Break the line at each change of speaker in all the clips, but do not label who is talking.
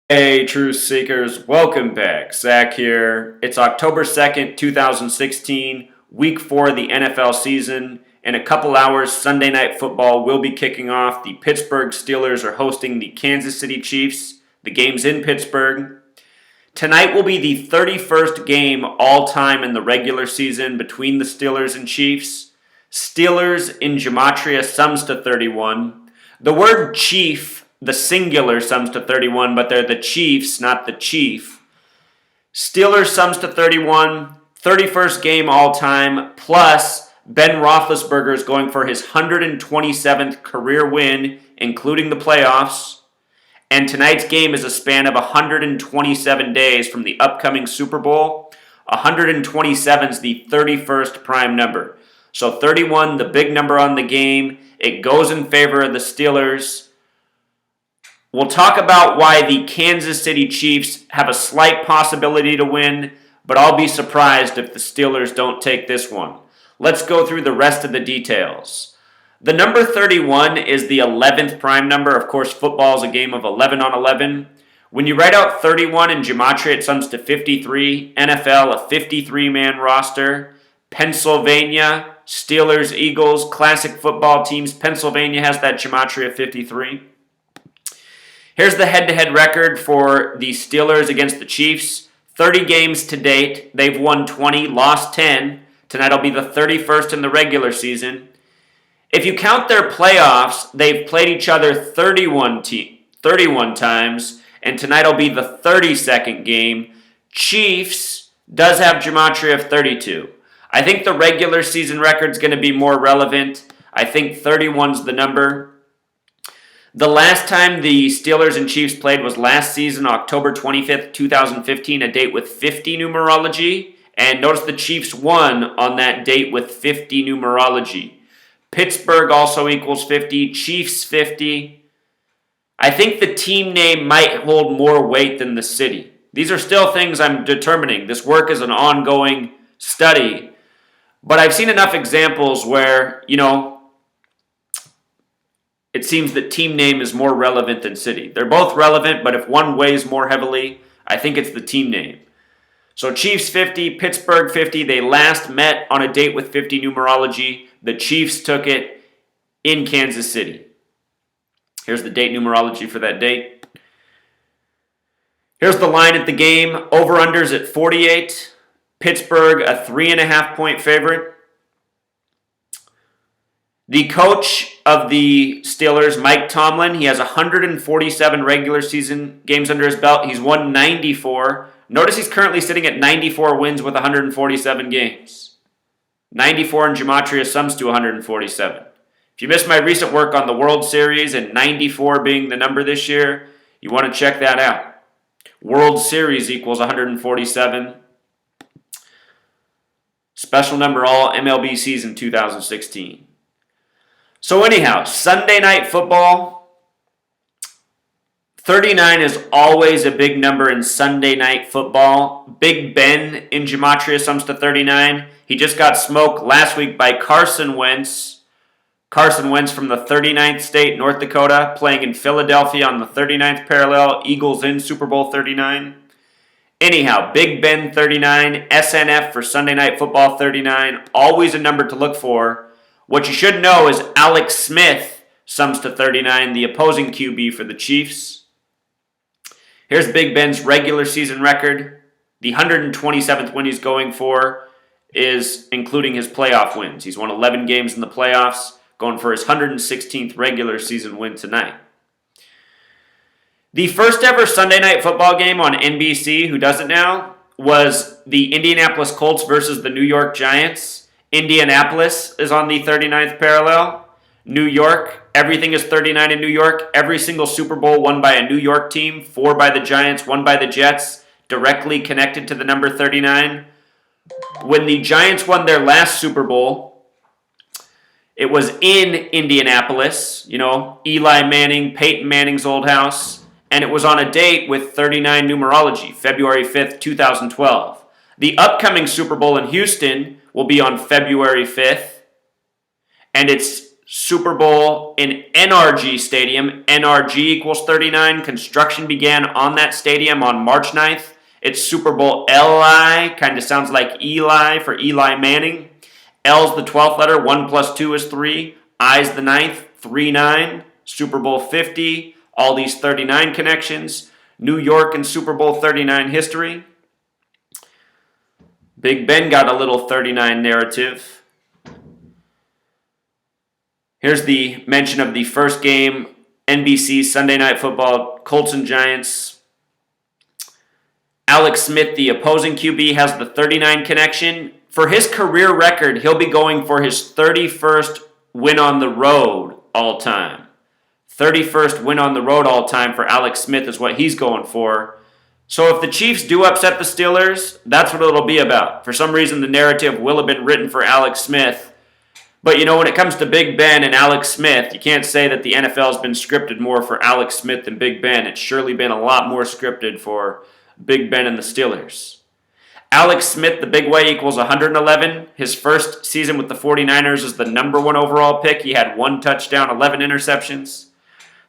Hey, truth seekers, welcome back. Zach here. It's October 2nd, 2016, week 4 of the NFL season. In a couple hours, Sunday Night Football will be kicking off. The Pittsburgh Steelers are hosting the Kansas City Chiefs. The game's in Pittsburgh. Tonight will be the 31st game all-time in the regular season between the Steelers and Chiefs. Steelers in gematria sums to 31. The word chief, the singular, sums to 31, but they're the Chiefs, not the chief. Steelers sums to 31, 31st game all-time, plus Ben Roethlisberger is going for his 127th career win, including the playoffs. And tonight's game is a span of 127 days from the upcoming Super Bowl. 127 is the 31st prime number. So 31, the big number on the game, it goes in favor of the Steelers. We'll talk about why the Kansas City Chiefs have a slight possibility to win, but I'll be surprised if the Steelers don't take this one. Let's go through the rest of the details. The number 31 is the 11th prime number. Of course, football is a game of 11 on 11. When you write out 31 in gematria, it sums to 53. NFL, a 53-man roster. Pennsylvania, Steelers, Eagles, classic football teams. Pennsylvania has that gematria 53. Here's the head-to-head record for the Steelers against the Chiefs. 30 games to date. They've won 20, lost 10. Tonight will be the 31st in the regular season. If you count their playoffs, they've played each other 31 times, and tonight will be the 32nd game. Chiefs does have gematria of 32. I think the regular season record's going to be more relevant. I think 31's the number. The last time the Steelers and Chiefs played was last season, October 25th, 2015, a date with 50 numerology. And notice the Chiefs won on that date with 50 numerology. Pittsburgh also equals 50, Chiefs 50. I think the team name might hold more weight than the city. These are still things I'm determining. This work is an ongoing study. But I've seen enough examples where, it seems that team name is more relevant than city. They're both relevant, but if one weighs more heavily, I think it's the team name. So Chiefs 50, Pittsburgh 50. They last met on a date with 50 numerology. The Chiefs took it in Kansas City. Here's the date numerology for that date. Here's the line at the game. Over-unders at 48. Pittsburgh, a 3.5-point favorite. The coach of the Steelers, Mike Tomlin, he has 147 regular season games under his belt. He's won 94. Notice he's currently sitting at 94 wins with 147 games. 94 in gematria sums to 147. If you missed my recent work on the World Series and 94 being the number this year, you want to check that out. World Series equals 147. Special number all MLB season 2016. So anyhow, Sunday Night Football, 39 is always a big number in Sunday Night Football. Big Ben in gematria sums to 39. He just got smoked last week by Carson Wentz. Carson Wentz from the 39th state, North Dakota, playing in Philadelphia on the 39th parallel. Eagles in Super Bowl 39. Anyhow, Big Ben 39, SNF for Sunday Night Football 39. Always a number to look for. What you should know is Alex Smith sums to 39, the opposing QB for the Chiefs. Here's Big Ben's regular season record. The 127th win he's going for is including his playoff wins. He's won 11 games in the playoffs, going for his 116th regular season win tonight. The first ever Sunday Night Football game on NBC, who does it now, was the Indianapolis Colts versus the New York Giants. Indianapolis is on the 39th parallel. New York, everything is 39 in New York. Every single Super Bowl won by a New York team, 4 by the Giants, 1 by the Jets, directly connected to the number 39. When the Giants won their last Super Bowl, it was in Indianapolis, Eli Manning, Peyton Manning's old house, and it was on a date with 39 numerology, February 5th, 2012. The upcoming Super Bowl in Houston will be on February 5th, and it's Super Bowl in NRG Stadium. NRG equals 39. Construction began on that stadium on March 9th. It's Super Bowl LI, kind of sounds like Eli for Eli Manning. L's the 12th letter, 1 plus 2 is 3. I's the 9th, 3-9. Super Bowl 50, all these 39 connections. New York and Super Bowl 39 history. Big Ben got a little 39 narrative. Here's the mention of the first game, NBC Sunday Night Football, Colts and Giants. Alex Smith, the opposing QB, has the 39 connection. For his career record, he'll be going for his 31st win on the road all time. 31st win on the road all time for Alex Smith is what he's going for. So if the Chiefs do upset the Steelers, that's what it'll be about. For some reason, the narrative will have been written for Alex Smith. But when it comes to Big Ben and Alex Smith, you can't say that the NFL has been scripted more for Alex Smith than Big Ben. It's surely been a lot more scripted for Big Ben and the Steelers. Alex Smith, the big way, equals 111. His first season with the 49ers is the number 1 overall pick. He had 1 touchdown, 11 interceptions.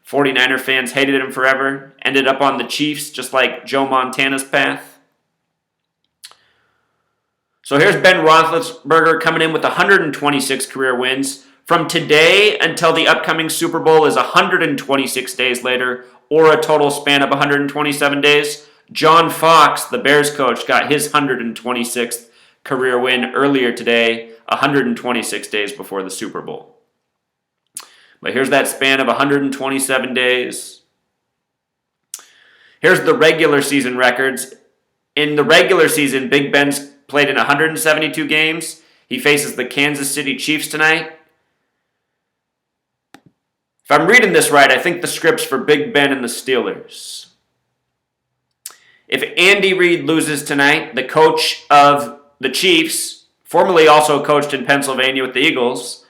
49er fans hated him forever. Ended up on the Chiefs, just like Joe Montana's path. So here's Ben Roethlisberger coming in with 126 career wins. From today until the upcoming Super Bowl is 126 days later, or a total span of 127 days. John Fox, the Bears coach, got his 126th career win earlier today, 126 days before the Super Bowl. But here's that span of 127 days. Here's the regular season records. In the regular season, Big Ben's played in 172 games. He faces the Kansas City Chiefs tonight. If I'm reading this right, I think the script's for Big Ben and the Steelers. If Andy Reid loses tonight, the coach of the Chiefs, formerly also coached in Pennsylvania with the Eagles,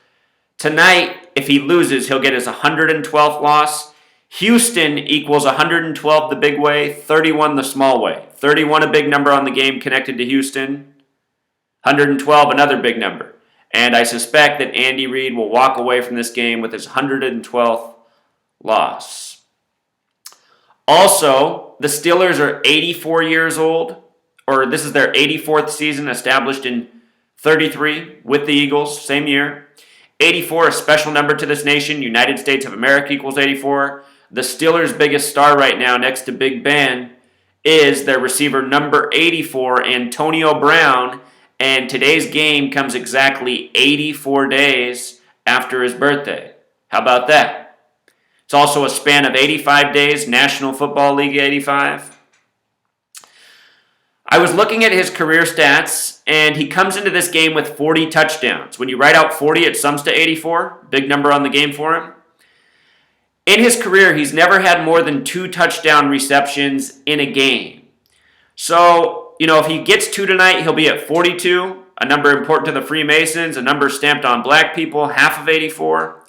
tonight, if he loses, he'll get his 112th loss. Houston equals 112 the big way, 31 the small way. 31 a big number on the game connected to Houston. 112 another big number. And I suspect that Andy Reid will walk away from this game with his 112th loss. Also, the Steelers are 84 years old, or this is their 84th season, established in 33 with the Eagles, same year. 84, a special number to this nation. United States of America equals 84. The Steelers' biggest star right now, next to Big Ben, is their receiver number 84, Antonio Brown. And today's game comes exactly 84 days after his birthday. How about that? It's also a span of 85 days, National Football League 85. I was looking at his career stats, and he comes into this game with 40 touchdowns. When you write out 40, it sums to 84. Big number on the game for him. In his career, he's never had more than 2 touchdown receptions in a game. So, if he gets 2 tonight, he'll be at 42, a number important to the Freemasons, a number stamped on black people, half of 84.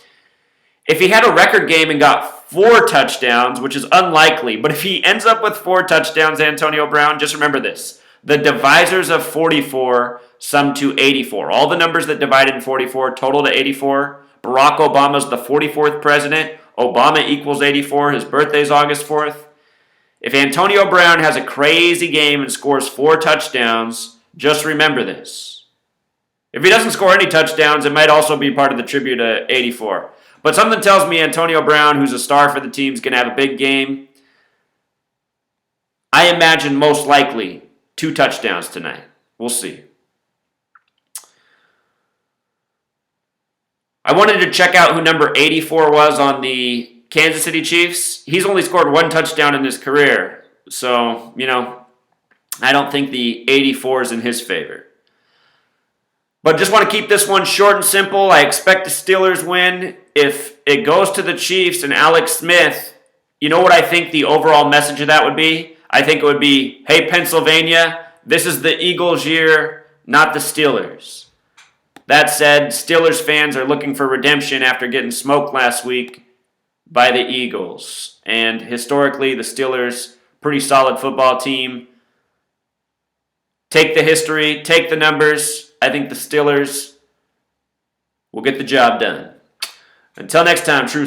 If he had a record game and got 4 touchdowns, which is unlikely, but if he ends up with 4 touchdowns, Antonio Brown, just remember this. The divisors of 44 sum to 84. All the numbers that divide in 44 total to 84. Barack Obama's the 44th president. Obama equals 84. His birthday's August 4th. If Antonio Brown has a crazy game and scores 4 touchdowns, just remember this. If he doesn't score any touchdowns, it might also be part of the tribute to 84. But something tells me Antonio Brown, who's a star for the team, is going to have a big game. I imagine most likely 2 touchdowns tonight. We'll see. I wanted to check out who number 84 was on the Kansas City Chiefs. He's only scored 1 touchdown in his career. So, I don't think the 84 is in his favor. But just want to keep this one short and simple. I expect the Steelers win. If it goes to the Chiefs and Alex Smith, you know what I think the overall message of that would be? I think it would be, hey, Pennsylvania, this is the Eagles' year, not the Steelers. That said, Steelers fans are looking for redemption after getting smoked last week by the Eagles. And historically, the Steelers, pretty solid football team. Take the history, take the numbers. I think the Steelers will get the job done. Until next time, true